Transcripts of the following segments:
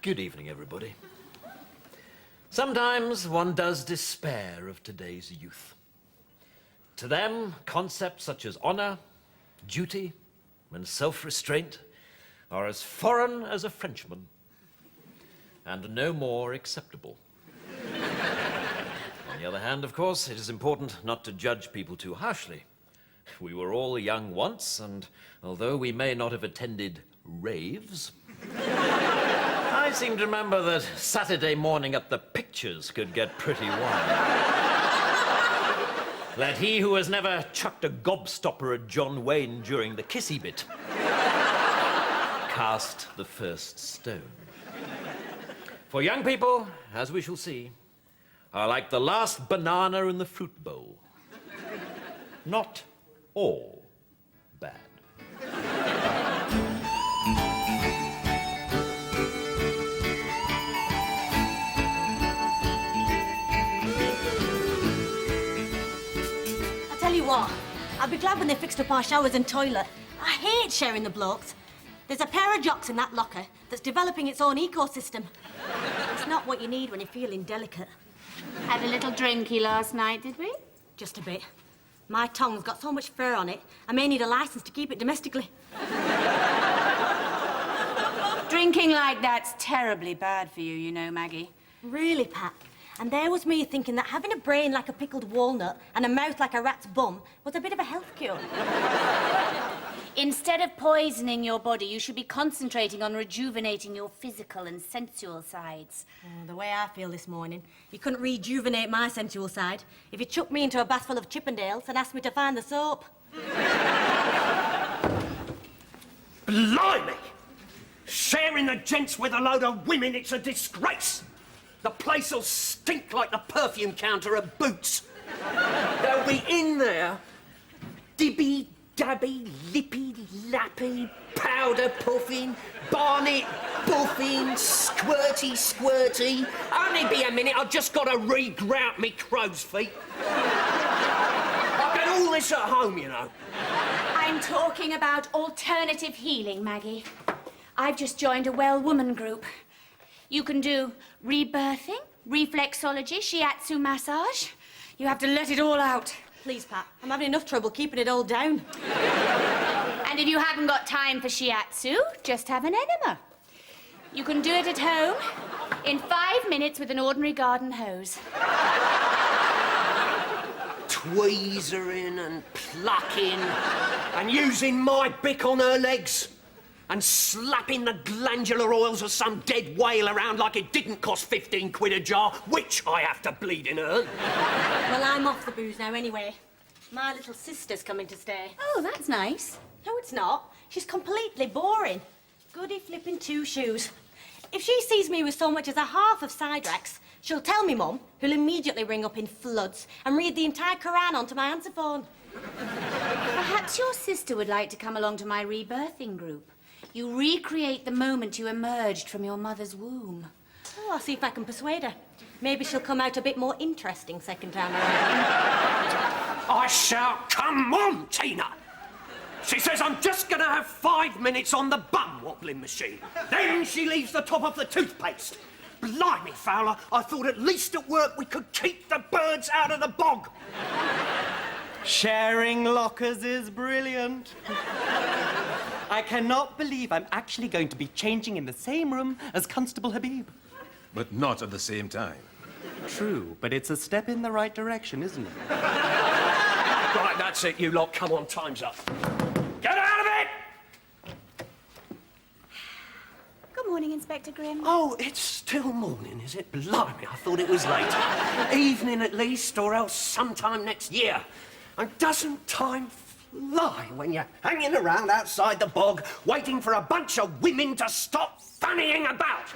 Good evening, everybody. Sometimes one does despair of today's youth. To them, concepts such as honor, duty, and self-restraint are as foreign as a Frenchman, and no more acceptable. On the other hand, of course, it is important not to judge people too harshly. We were all young once, and although we may not have attended raves, I seem to remember that Saturday morning at the pictures could get pretty wild. That he who has never chucked a gobstopper at John Wayne during the kissy bit cast the first stone. For young people, as we shall see, are like the last banana in the fruit bowl. Not all bad. Tell you what, I'll be glad when they fixed up our showers and toilet. I hate sharing the blokes. There's a pair of jocks in that locker that's developing its own ecosystem. It's not what you need when you're feeling delicate. Had a little drinky last night, did we? Just a bit. My tongue's got so much fur on it, I may need a license to keep it domestically. Drinking like that's terribly bad for you, you know, Maggie. Really, Pat? And there was me thinking that having a brain like a pickled walnut and a mouth like a rat's bum was a bit of a health cure. Instead of poisoning your body, you should be concentrating on rejuvenating your physical and sensual sides. Oh, the way I feel this morning, you couldn't rejuvenate my sensual side if you chucked me into a bath full of Chippendales and asked me to find the soap. Blimey! Sharing the gents with a load of women, it's a disgrace! The place'll stink like the perfume counter at Boots. They'll be in there, dibby, dabby, lippy, lappy, powder puffing, barnet buffing, squirty, squirty. Only be a minute, I've just got to re-grout me crow's feet. I get all this at home, you know. I'm talking about alternative healing, Maggie. I've just joined a well woman group. You can do rebirthing, reflexology, shiatsu massage. You have to let it all out. Please, Pat, I'm having enough trouble keeping it all down. And if you haven't got time for shiatsu, just have an enema. You can do it at home in 5 minutes with an ordinary garden hose. Tweezering and plucking and using my bick on her legs and slapping the glandular oils of some dead whale around like it didn't cost 15 quid a jar, which I have to bleeding earn. Well, I'm off the booze now anyway. My little sister's coming to stay. Oh, that's nice. No, it's not. She's completely boring. Goody flipping two shoes. If she sees me with so much as a half of Cydrax, she'll tell me Mum, who'll immediately ring up in floods and read the entire Quran onto my answer phone. Perhaps your sister would like to come along to my rebirthing group. You recreate the moment you emerged from your mother's womb. Oh, I'll see if I can persuade her. Maybe she'll come out a bit more interesting second time around. I shout, come on, Tina! She says I'm just going to have 5 minutes on the bum wobbling machine. Then she leaves the top off the toothpaste. Blimey, Fowler, I thought at least at work we could keep the birds out of the bog. Sharing lockers is brilliant. I cannot believe I'm actually going to be changing in the same room as Constable Habib. But not at the same time. True, but it's a step in the right direction, isn't it? Right, that's it, you lot. Come on, time's up. Get out of it! Good morning, Inspector Grimm. Oh, it's still morning, is it? Blimey, I thought it was late. Evening at least, or else sometime next year. And doesn't time fly when you're hanging around outside the bog, waiting for a bunch of women to stop fannying about?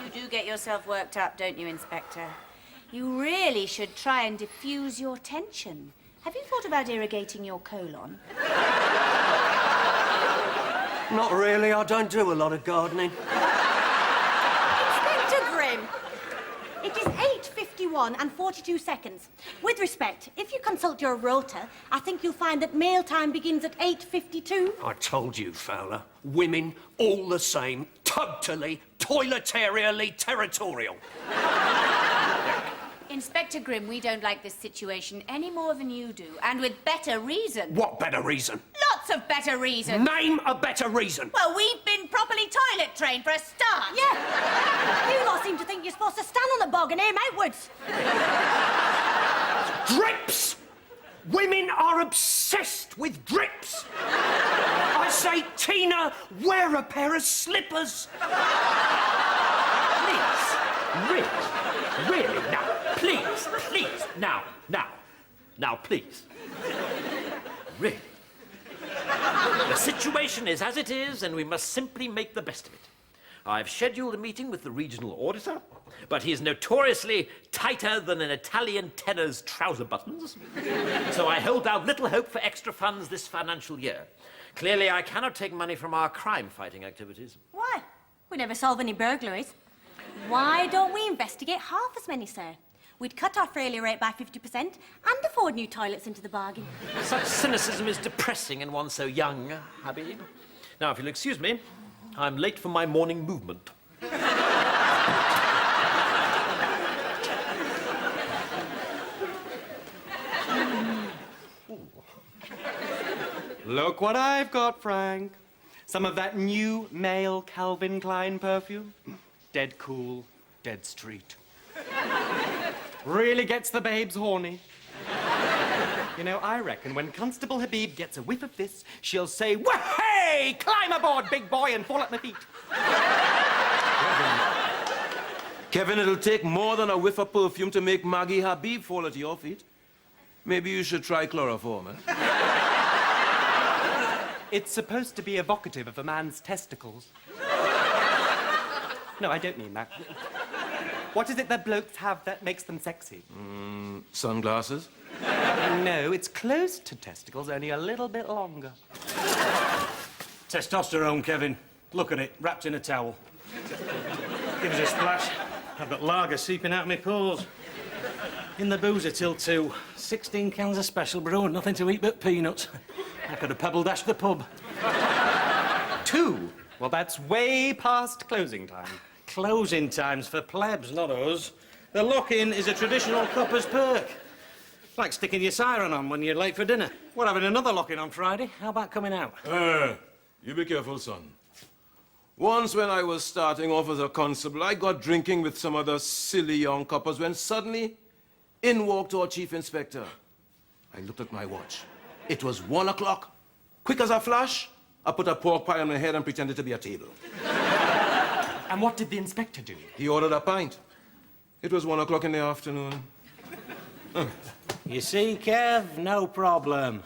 You do get yourself worked up, don't you, Inspector? You really should try and diffuse your tension. Have you thought about irrigating your colon? Not really, I don't do a lot of gardening. Inspector Grimm, it is 8:51 8:51 and 42 seconds. With respect, if you consult your rota, I think you'll find that mail time begins at 8:52. I told you, Fowler. Women, all the same, totally, toiletarially territorial. Inspector Grimm, we don't like this situation any more than you do, and with better reason. What better reason? Lots of better reason. Name a better reason. Well, we've been properly toilet trained for a start. Yeah. You lot seem to think you're supposed to stand on the bog and aim outwards. Drips! Women are obsessed with drips. I say, Tina, wear a pair of slippers. Please. Really, now, please, now, please. Really. The situation is as it is, and we must simply make the best of it. I've scheduled a meeting with the regional auditor, but he's notoriously tighter than an Italian tenor's trouser buttons. So I hold out little hope for extra funds this financial year. Clearly, I cannot take money from our crime-fighting activities. Why? We never solve any burglaries. Why don't we investigate half as many, sir? We'd cut our failure rate by 50% and afford new toilets into the bargain. Such cynicism is depressing in one so young, Habib. Now, if you'll excuse me, I'm late for my morning movement. Look what I've got, Frank. Some of that new male Calvin Klein perfume. Dead cool, dead street. Really gets the babes horny. You know, I reckon when Constable Habib gets a whiff of this, she'll say, "Hey, climb aboard, big boy, and fall at my feet." Kevin, it'll take more than a whiff of perfume to make Maggie Habib fall at your feet. Maybe you should try chloroform, eh? It's supposed to be evocative of a man's testicles. No, I don't mean that. What is it that blokes have that makes them sexy? Sunglasses? No, it's close to testicles, only a little bit longer. Testosterone, Kevin. Look at it, wrapped in a towel. Give us a splash. I've got lager seeping out of my pores. In the boozer till 2. 16 cans of special brew and nothing to eat but peanuts. I could have pebble dashed the pub. 2? Well, that's way past closing time. Closing times for plebs, not us. The lock-in is a traditional copper's perk. Like sticking your siren on when you're late for dinner. We're having another lock-in on Friday. How about coming out? You be careful, son. Once when I was starting off as a constable, I got drinking with some other silly young coppers when suddenly in walked our chief inspector. I looked at my watch. It was 1 o'clock. Quick as a flash, I put a pork pie on my head and pretended to be a table. And what did the inspector do? He ordered a pint. It was 1 o'clock in the afternoon. You see, Kev, no problem.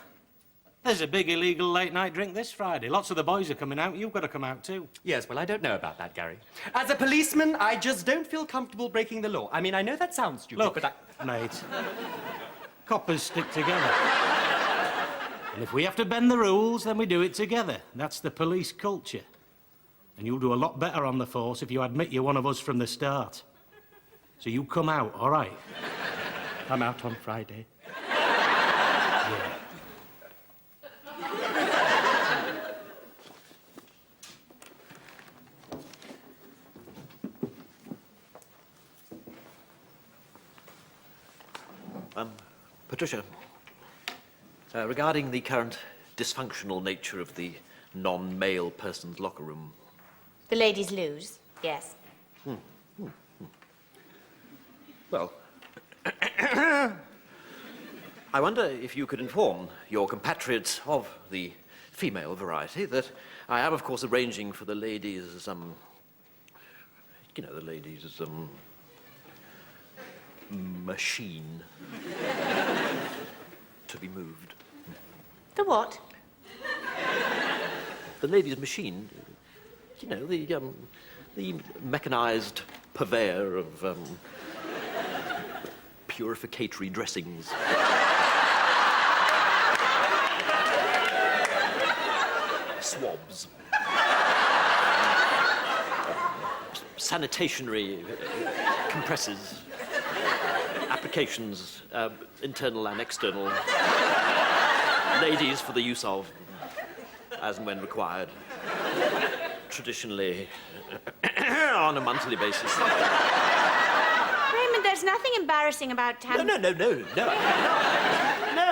There's a big illegal late-night drink this Friday. Lots of the boys are coming out. You've got to come out, too. Yes, well, I don't know about that, Gary. As a policeman, I just don't feel comfortable breaking the law. I mean, I know that sounds stupid, Look, but mate, coppers stick together. And if we have to bend the rules, then we do it together. That's the police culture. And you'll do a lot better on the force if you admit you're one of us from the start. So you come out, all right? I'm out on Friday. Yeah. Patricia, regarding the current dysfunctional nature of the non-male person's locker room. The ladies lose, yes. Well, I wonder if you could inform your compatriots of the female variety that I am, of course, arranging for the ladies, the ladies, machine to be moved. The what? The ladies' machine, the mechanized purveyor of purificatory dressings. Swabs. Sanitationary compressors. applications, internal and external. Ladies for the use of, as and when required. Traditionally, on a monthly basis. Raymond, there's nothing embarrassing about No,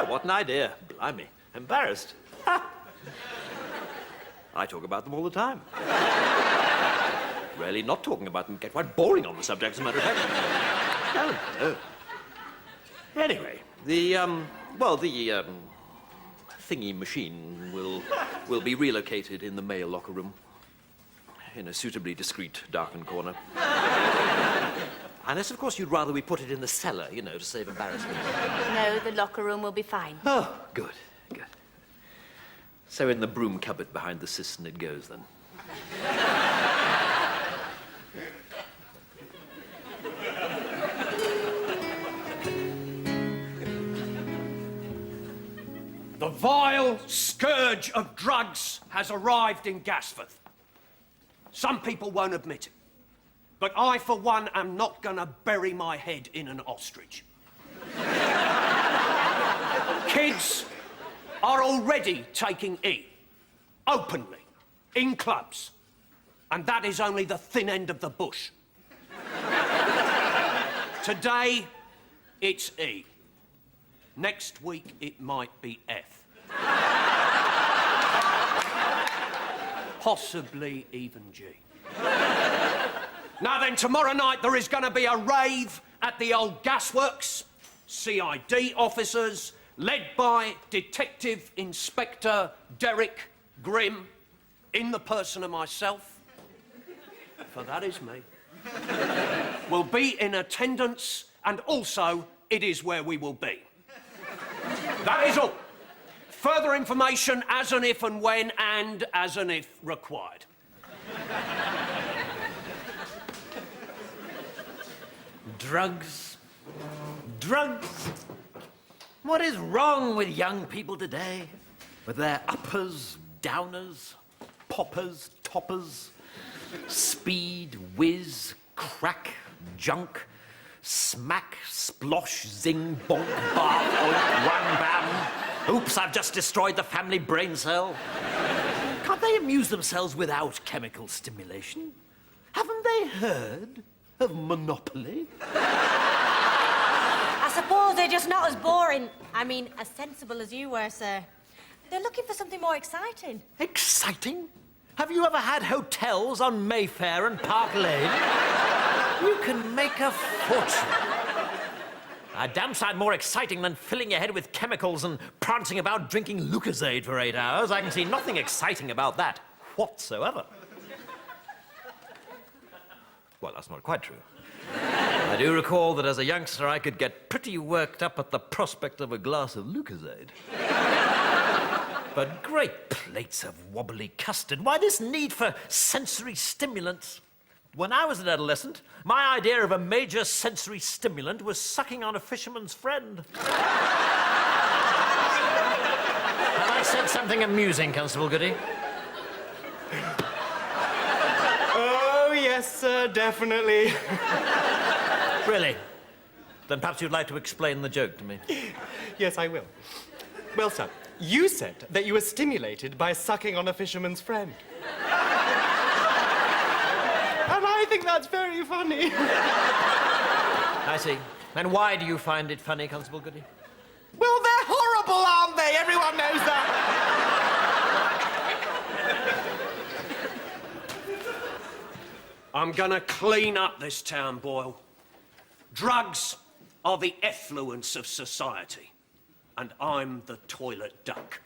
what an idea. Blimey, embarrassed. Ha. I talk about them all the time. Rarely not talking about them get quite boring on the subject, as a matter of fact. No. Anyway, the thingy machine will be relocated in the male locker room in a suitably discreet, darkened corner. Unless, of course, you'd rather we put it in the cellar, you know, to save embarrassment. No, the locker room will be fine. Oh, good. So in the broom cupboard behind the cistern it goes, then. The vile scourge of drugs has arrived in Gasforth. Some people won't admit it, but I, for one, am not going to bury my head in an ostrich. Kids are already taking E, openly, in clubs, and that is only the thin end of the bush. Today, it's E. Next week, it might be F. Possibly even G. Now then, tomorrow night there is going to be a rave at the old gasworks. CID officers, led by Detective Inspector Derek Grimm, in the person of myself, for that is me, will be in attendance, and also it is where we will be. That is all. Further information as and if and when, and as and if required. Drugs. What is wrong with young people today? With their uppers, downers, poppers, toppers, speed, whiz, crack, junk, smack, splosh, zing, bonk, bark, oink, wham, bam. Oops, I've just destroyed the family brain cell. Can't they amuse themselves without chemical stimulation? Haven't they heard of Monopoly? I suppose they're just not as boring, as sensible as you were, sir. They're looking for something more exciting. Exciting? Have you ever had hotels on Mayfair and Park Lane? You can make a fortune. A damn sight more exciting than filling your head with chemicals and prancing about drinking Lucozade for 8 hours. I can see nothing exciting about that whatsoever. Well, that's not quite true. I do recall that as a youngster I could get pretty worked up at the prospect of a glass of Lucozade. But great plates of wobbly custard. Why this need for sensory stimulants? When I was an adolescent, my idea of a major sensory stimulant was sucking on a fisherman's friend. Have I said something amusing, Constable Goody? Oh, yes, sir, definitely. Really? Then perhaps you'd like to explain the joke to me. Yes, I will. Well, sir, you said that you were stimulated by sucking on a fisherman's friend. And I think that's very funny. I see. And why do you find it funny, Constable Goody? Well, they're horrible, aren't they? Everyone knows that. I'm gonna clean up this town, Boyle. Drugs are the effluence of society, and I'm the toilet duck.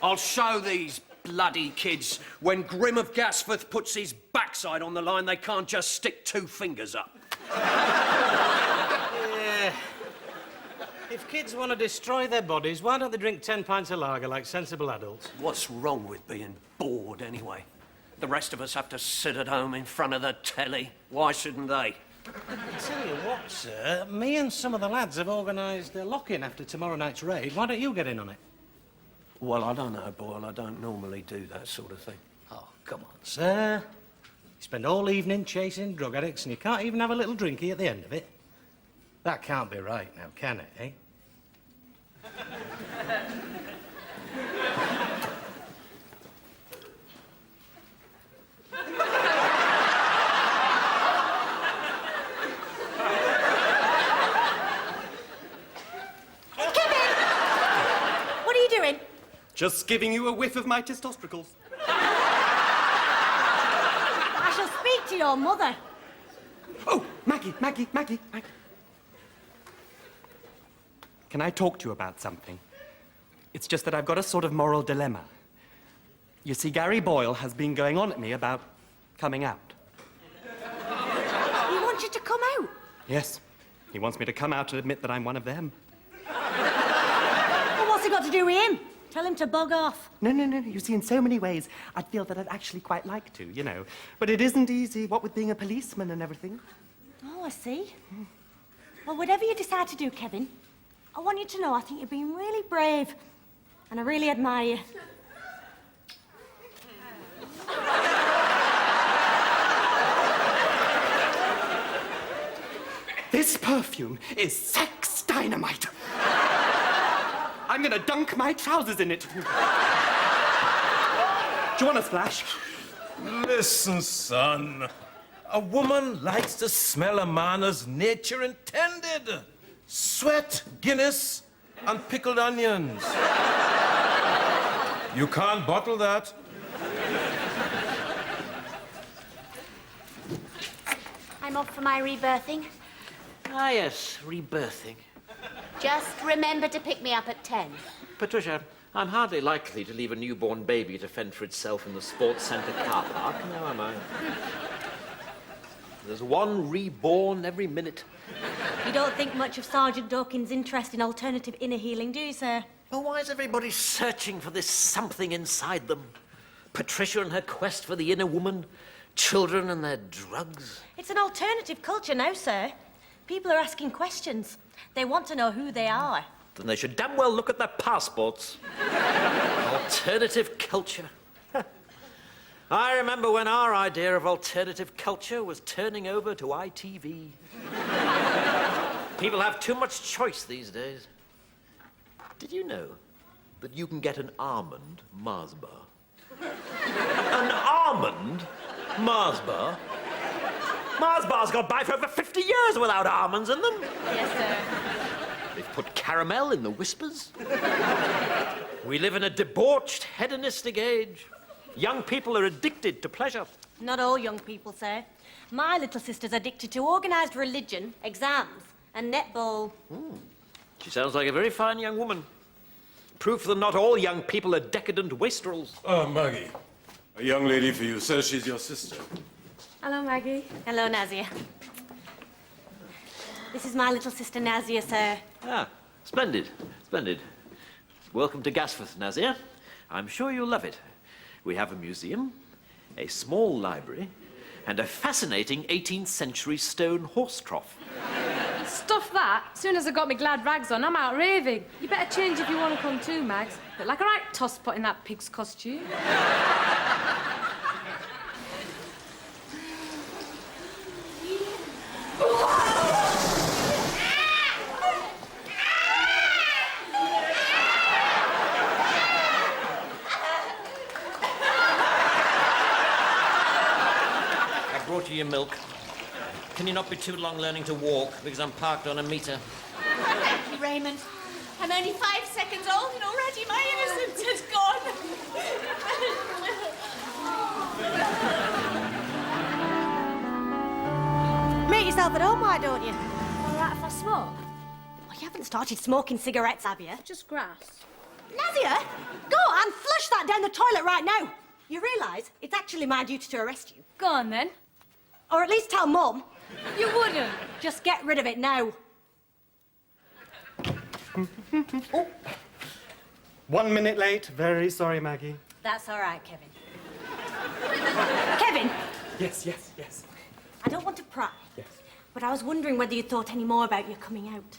I'll show these bloody kids when Grimm of Gasforth puts his backside on the line, they can't just stick 2 fingers up. Yeah. If kids want to destroy their bodies, why don't they drink 10 pints of lager like sensible adults? What's wrong with being bored, anyway? The rest of us have to sit at home in front of the telly. Why shouldn't they? I tell you what, sir, me and some of the lads have organised a lock-in after tomorrow night's raid. Why don't you get in on it? Well, I don't know, Boyle. I don't normally do that sort of thing. Oh, come on, sir. You spend all evening chasing drug addicts and you can't even have a little drinky at the end of it. That can't be right now, can it, eh? What are you doing? Just giving you a whiff of my testostericals. I shall speak to your mother. Oh, Maggie. Can I talk to you about something? It's just that I've got a sort of moral dilemma. You see, Gary Boyle has been going on at me about coming out. He wants you to come out. Yes, he wants me to come out and admit that I'm one of them. Well, what's it got to do with him? Tell him to bog off. No. You see, in so many ways, I'd feel that I'd actually quite like to, you know. But it isn't easy, what with being a policeman and everything. Oh, I see. Well, whatever you decide to do, Kevin, I want you to know I think you're being really brave. And I really admire you. This perfume is sex dynamite. I'm gonna dunk my trousers in it. Do you want a splash? Listen, son. A woman likes to smell a man as nature intended. Sweat, Guinness, and pickled onions. You can't bottle that. I'm off for my rebirthing. Ah, yes, rebirthing. Just remember to pick me up at 10. Patricia, I'm hardly likely to leave a newborn baby to fend for itself in the sports centre car park, now am I? There's one reborn every minute. You don't think much of Sergeant Dawkins' interest in alternative inner healing, do you, sir? Well, why is everybody searching for this something inside them? Patricia and her quest for the inner woman, children and their drugs. It's an alternative culture now, sir. People are asking questions. They want to know who they are. Then they should damn well look at their passports. Alternative culture. I remember when our idea of alternative culture was turning over to ITV. People have too much choice these days. Did you know that you can get an almond Mars bar? An almond Mars bar? Mars bars got by for over 50 years without almonds in them. Yes, sir. They've put caramel in the whispers. We live in a debauched, hedonistic age. Young people are addicted to pleasure. Not all young people, sir. My little sister's addicted to organised religion, exams, and netball. She sounds like a very fine young woman. Proof that not all young people are decadent wastrels. Oh, Maggie. A young lady for you says she's your sister. Hello, Maggie. Hello, Nazia. This is my little sister Nazia, sir. Ah, splendid, splendid. Welcome to Gasforth, Nazir. I'm sure you'll love it. We have a museum, a small library, and a fascinating 18th century stone horse trough. Stuff that. As soon as I got my glad rags on, I'm out raving. You better change if you want to come too, Mags. Look like a right tosspot in that pig's costume. I brought you your milk. Can you not be too long learning to walk because I'm parked on a meter? Thank you, Raymond. I'm only 5 seconds old and already my innocence has gone. Make yourself at home, why don't you? All right if I smoke? Well, you haven't started smoking cigarettes, have you? Just grass. Nazia, go and flush that down the toilet right now. You realise it's actually my duty to arrest you. Go on, then. Or at least tell Mum. You wouldn't. Just get rid of it now. 1 minute late. Very sorry, Maggie. That's all right, Kevin. Kevin, Yes. I don't want to pry, Yes. but I was wondering whether you thought any more about your coming out.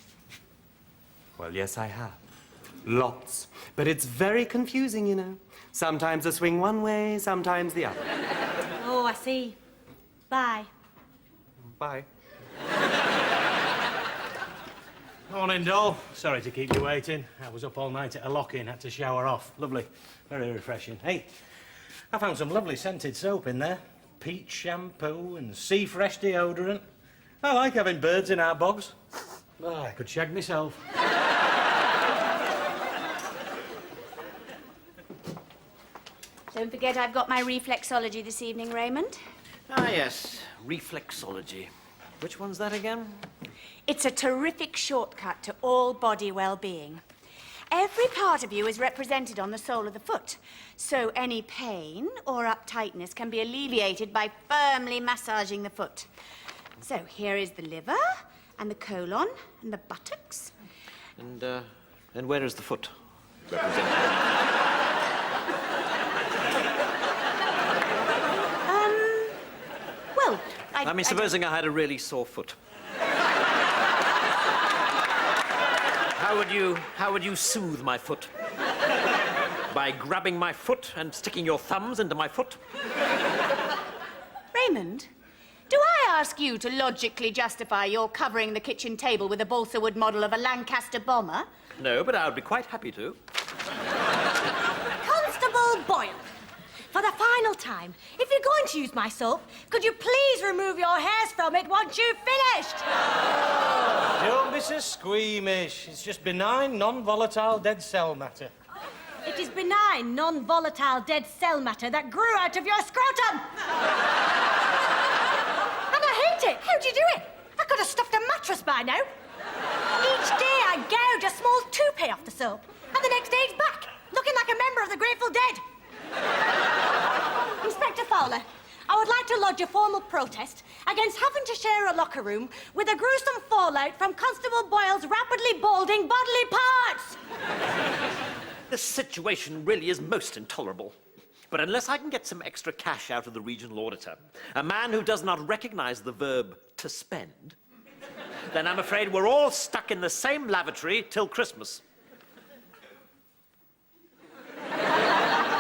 Well, yes, I have. Lots. But it's very confusing, you know. Sometimes I swing one way, sometimes the other. Oh, I see. Bye. Bye. Morning, doll. Sorry to keep you waiting. I was up all night at a lock-in, had to shower off. Lovely. Very refreshing. Hey, I found some lovely scented soap in there. Peach shampoo and sea fresh deodorant. I like having birds in our bogs. Oh, I could shag myself. Don't forget I've got my reflexology this evening, Raymond. Ah, yes. Reflexology. Which one's that again? It's a terrific shortcut to all body well-being. Every part of you is represented on the sole of the foot, so any pain or uptightness can be alleviated by firmly massaging the foot. So here is the liver, and the colon, and the buttocks. And where is the foot represented? Well, I mean, supposing I had a really sore foot. How would you soothe my foot? By grabbing my foot and sticking your thumbs into my foot? Raymond, do I ask you to logically justify your covering the kitchen table with a balsa wood model of a Lancaster bomber? No, but I would be quite happy to. Constable Boyle, for the final time, if you're going to use my soap, could you please remove your hairs from it once you've finished? Don't be so squeamish. It's just benign, non-volatile dead cell matter. It is benign, non-volatile dead cell matter that grew out of your scrotum! And I hate it! How'd you do it? I could have stuffed a mattress by now. Each day I gouge a small toupee off the soap, and the next day it's back, looking like a member of the Grateful Dead. Inspector Fowler, I would like to lodge a formal protest against having to share a locker room with a gruesome fallout from Constable Boyle's rapidly balding bodily parts. This situation really is most intolerable. But unless I can get some extra cash out of the regional auditor, a man who does not recognize the verb to spend, then I'm afraid we're all stuck in the same lavatory till Christmas.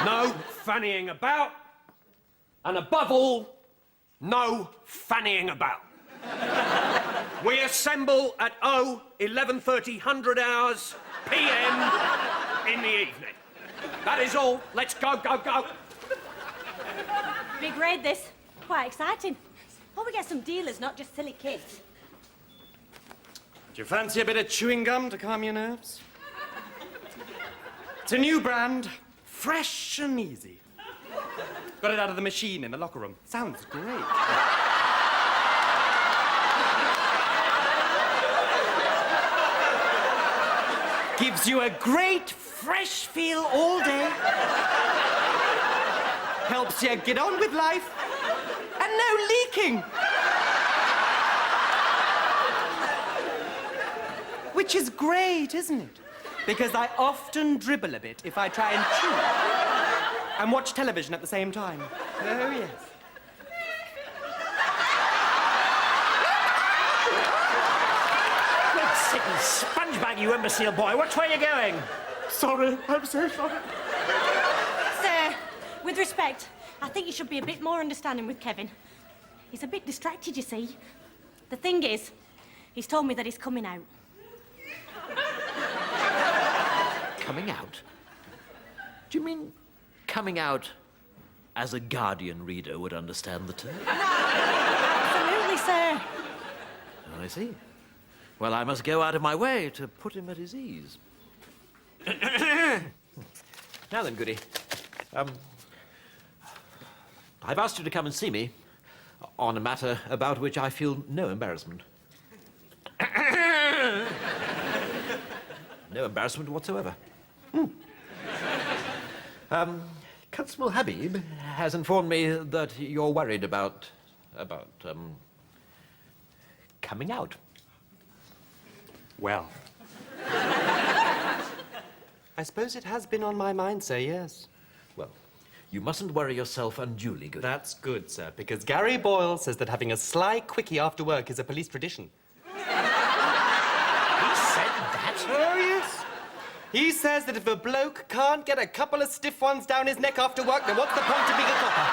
No fannying about. And above all, no fannying about. We assemble at 11:30 hours p.m. in the evening. That is all. Let's go, go, go. Big raid, this. Quite exciting. Hope we get some dealers, not just silly kids. Do you fancy a bit of chewing gum to calm your nerves? It's a new brand, fresh and easy. Got it out of the machine in the locker room. Sounds great. Gives you a great fresh feel all day. Helps you get on with life. And no leaking. Which is great, isn't it? Because I often dribble a bit if I try and chew. And watch television at the same time. Oh, yes. Good sitting sponge bag, you imbecile boy. Which way are you going? Sorry, I'm so sorry. Sir, with respect, I think you should be a bit more understanding with Kevin. He's a bit distracted, you see. The thing is, he's told me that he's coming out. Coming out? Do you mean coming out as a Guardian reader would understand the term? Absolutely, sir. I see. Well, I must go out of my way to put him at his ease. Now then, Goody. I've asked you to come and see me on a matter about which I feel no embarrassment. No embarrassment whatsoever. Constable Habib has informed me that you're worried about coming out. Well. I suppose it has been on my mind, sir, yes. Well, you mustn't worry yourself unduly, Goody. That's good, sir, because Gary Boyle says that having a sly quickie after work is a police tradition. He said that? Oh, yes. He says that if a bloke can't get a couple of stiff ones down his neck after work, then what's the point of being a copper?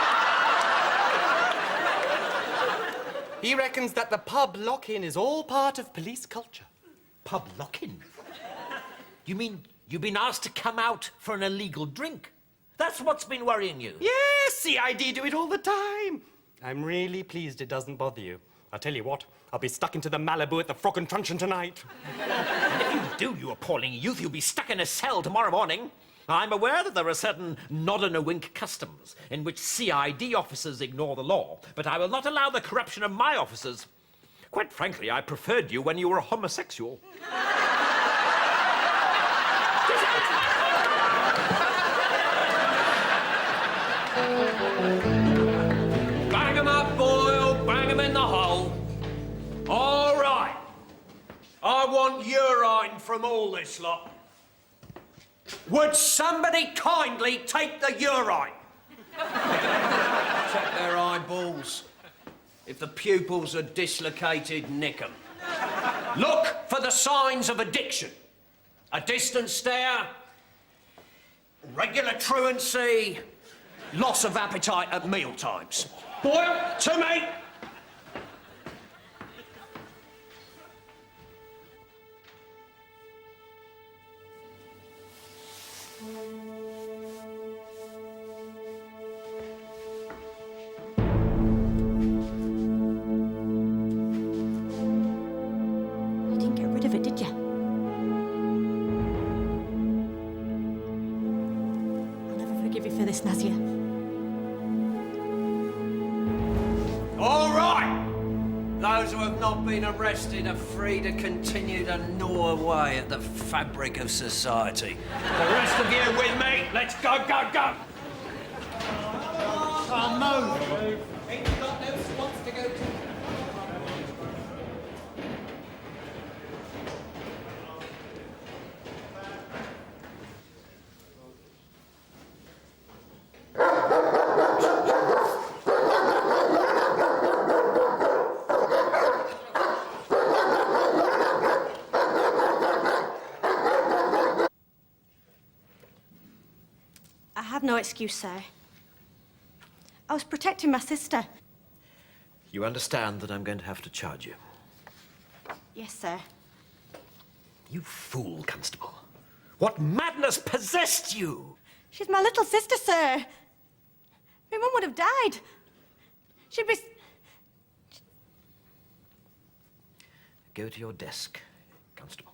He reckons that the pub lock-in is all part of police culture. Pub lock-in? You mean you've been asked to come out for an illegal drink? That's what's been worrying you? Yes, CID do it all the time. I'm really pleased it doesn't bother you. I'll tell you what, I'll be stuck into the Malibu at the Frog and Truncheon tonight. If you do, you appalling youth, you'll be stuck in a cell tomorrow morning. I'm aware that there are certain nod-and-a-wink customs in which CID officers ignore the law, but I will not allow the corruption of my officers. Quite frankly, I preferred you when you were a homosexual. Bang 'em up, Boyle. Bang 'em in the hole. All right. I want urine from all this lot. Would somebody kindly take the urine? Check their eyeballs. If the pupils are dislocated, nick 'em. Look for the signs of addiction. A distant stare, regular truancy, loss of appetite at mealtimes. Boyle, to me. You didn't get rid of it, did you? I'll never forgive you for this, Nazia. All right. Those who have not been arrested are free to continue to gnaw away at the fabric of society. The rest of you with me. Let's go, go, go. I have no excuse, sir. I was protecting my sister. You understand that I'm going to have to charge you. Yes, sir. You fool, Constable. What madness possessed you? She's my little sister, sir. My mum would have died. She'd be... Go to your desk, Constable.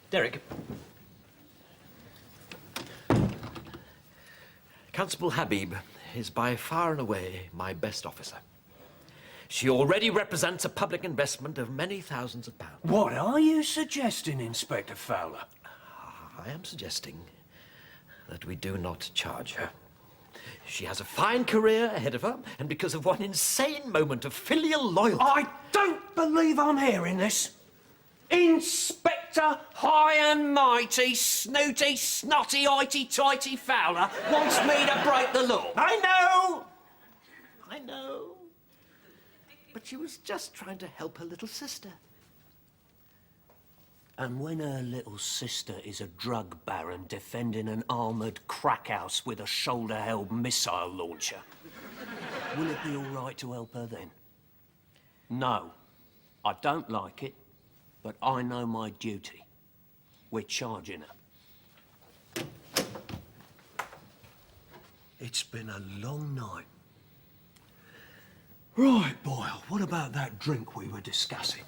Derek. Constable Habib is by far and away my best officer. She already represents a public investment of many thousands of pounds. What are you suggesting, Inspector Fowler? I am suggesting that we do not charge her. She has a fine career ahead of her, and because of one insane moment of filial loyalty... I don't believe I'm hearing this. Inspector High and Mighty, Snooty, Snotty, Hoity-Toity Fowler wants me to break the law. I know! But she was just trying to help her little sister. And when her little sister is a drug baron defending an armoured crack house with a shoulder-held missile launcher, will it be all right to help her then? No, I don't like it, but I know my duty. We're charging her. It's been a long night. Right, Boyle, what about that drink we were discussing?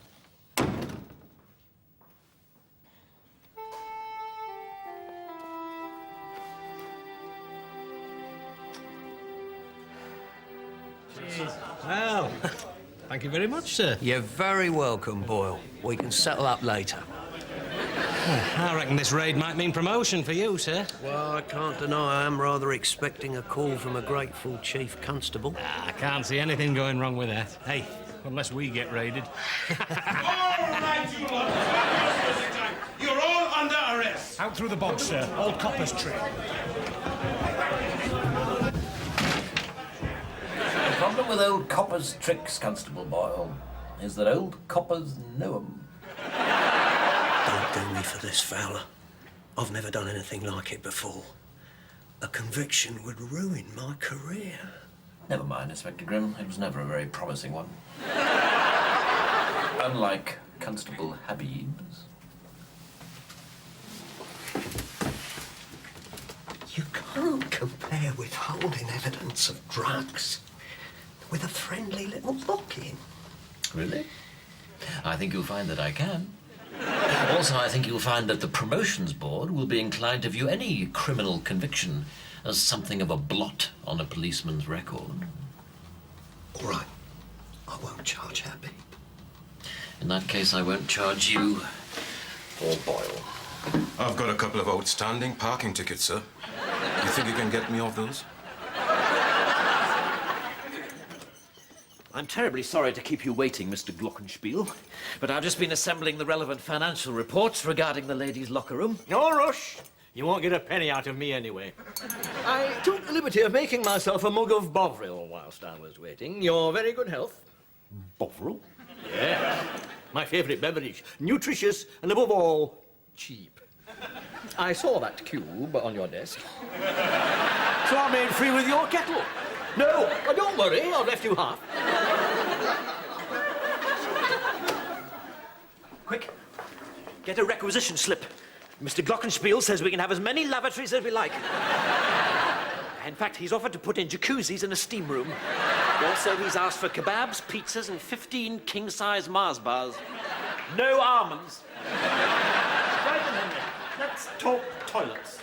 Well, thank you very much, sir. You're very welcome, Boyle. We can settle up later. I reckon this raid might mean promotion for you, sir. Well, I can't deny I am rather expecting a call from a grateful chief constable. I can't see anything going wrong with that. Hey, unless we get raided. All right, you lot. You're all under arrest. Out through the box, sir. Old copper's trick. The problem with old coppers' tricks, Constable Boyle, is that old coppers know 'em. Don't do me for this, Fowler. I've never done anything like it before. A conviction would ruin my career. Never mind, Inspector Grimm. It was never a very promising one. Unlike Constable Habib's. You can't compare withholding evidence of drugs with a friendly little lock-in. Really? I think you'll find that I can. Also, I think you'll find that the Promotions Board will be inclined to view any criminal conviction as something of a blot on a policeman's record. All right. I won't charge Happy. In that case, I won't charge you or Boyle. I've got a couple of outstanding parking tickets, sir. You think you can get me off those? I'm terribly sorry to keep you waiting, Mr. Glockenspiel, but I've just been assembling the relevant financial reports regarding the ladies' locker room. No rush. You won't get a penny out of me anyway. I took the liberty of making myself a mug of Bovril whilst I was waiting. Your very good health. Bovril? Yeah. My favourite beverage. Nutritious and, above all, cheap. I saw that cube on your desk. So I made free with your kettle. No, don't worry. I've left you half. Quick. Get a requisition slip. Mr. Glockenspiel says we can have as many lavatories as we like. In fact, he's offered to put in jacuzzis in a steam room. Also, he's asked for kebabs, pizzas, and 15 king-size Mars bars. No almonds. Right then, Henry. Let's talk toilets.